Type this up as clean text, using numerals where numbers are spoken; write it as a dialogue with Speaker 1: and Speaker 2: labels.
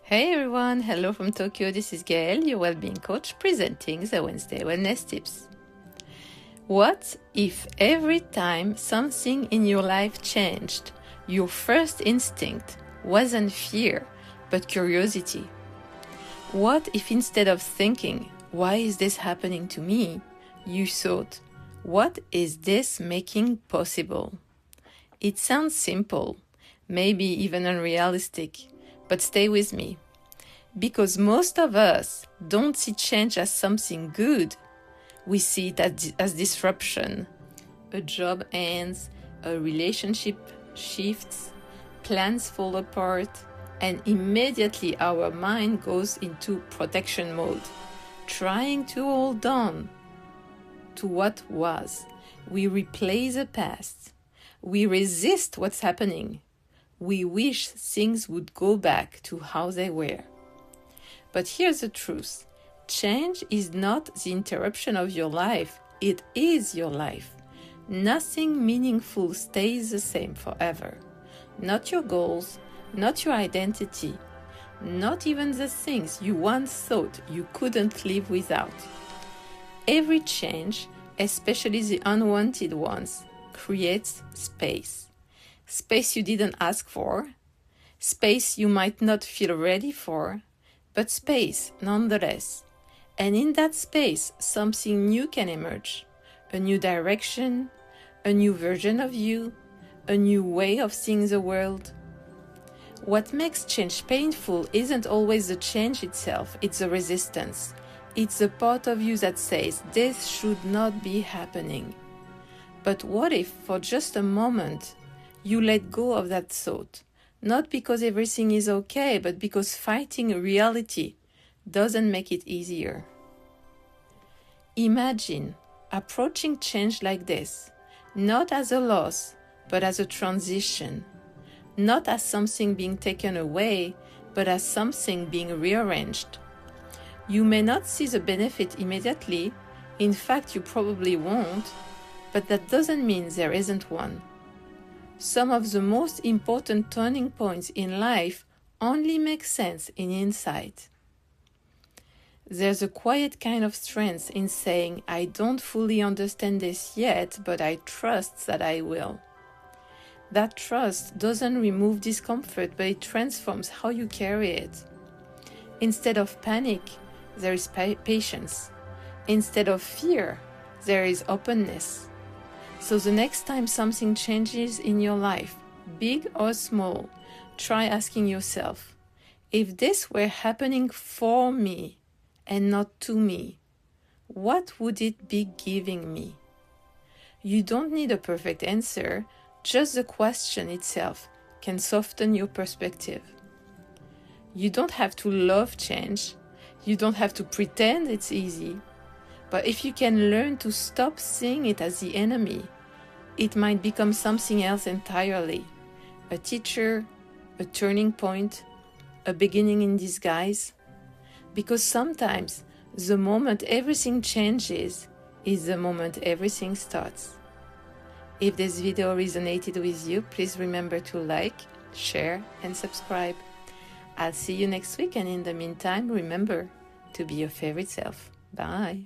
Speaker 1: Hey everyone, hello from Tokyo. This is Gael, your well-being coach, presenting the Wednesday Wellness Tips. What if every time something in your life changed, your first instinct wasn't fear, but curiosity? What if instead of thinking, why is this happening to me, you thought, what is this making possible? It sounds simple, maybe even unrealistic, but stay with me. Because most of us don't see change as something good. We see it as disruption. A job ends, a relationship shifts, plans fall apart, and immediately our mind goes into protection mode, trying to hold on to what was. We replay the past. We resist what's happening. We wish things would go back to how they were. But here's the truth. Change is not the interruption of your life. It is your life. Nothing meaningful stays the same forever. Not your goals, not your identity, not even the things you once thought you couldn't live without. Every change, especially the unwanted ones, creates space. Space you didn't ask for, space you might not feel ready for, but space nonetheless. And in that space, something new can emerge. A new direction, a new version of you, a new way of seeing the world. What makes change painful isn't always the change itself, it's the resistance. It's the part of you that says, this should not be happening. But what if, for just a moment, you let go of that thought, not because everything is okay, but because fighting reality doesn't make it easier. Imagine approaching change like this, not as a loss, but as a transition, not as something being taken away, but as something being rearranged. You may not see the benefit immediately, in fact you probably won't, but that doesn't mean there isn't one. Some of the most important turning points in life only make sense in hindsight. There's a quiet kind of strength in saying, I don't fully understand this yet, but I trust that I will. That trust doesn't remove discomfort, but it transforms how you carry it. Instead of panic, there is patience. Instead of fear, there is openness. So the next time something changes in your life, big or small, try asking yourself, if this were happening for me and not to me, what would it be giving me? You don't need a perfect answer, just the question itself can soften your perspective. You don't have to love change, you don't have to pretend it's easy, but if you can learn to stop seeing it as the enemy, it might become something else entirely. A teacher, a turning point, a beginning in disguise. Because sometimes the moment everything changes is the moment everything starts. If this video resonated with you, please remember to like, share, and subscribe. I'll see you next week, and in the meantime, remember to be your favorite self. Bye.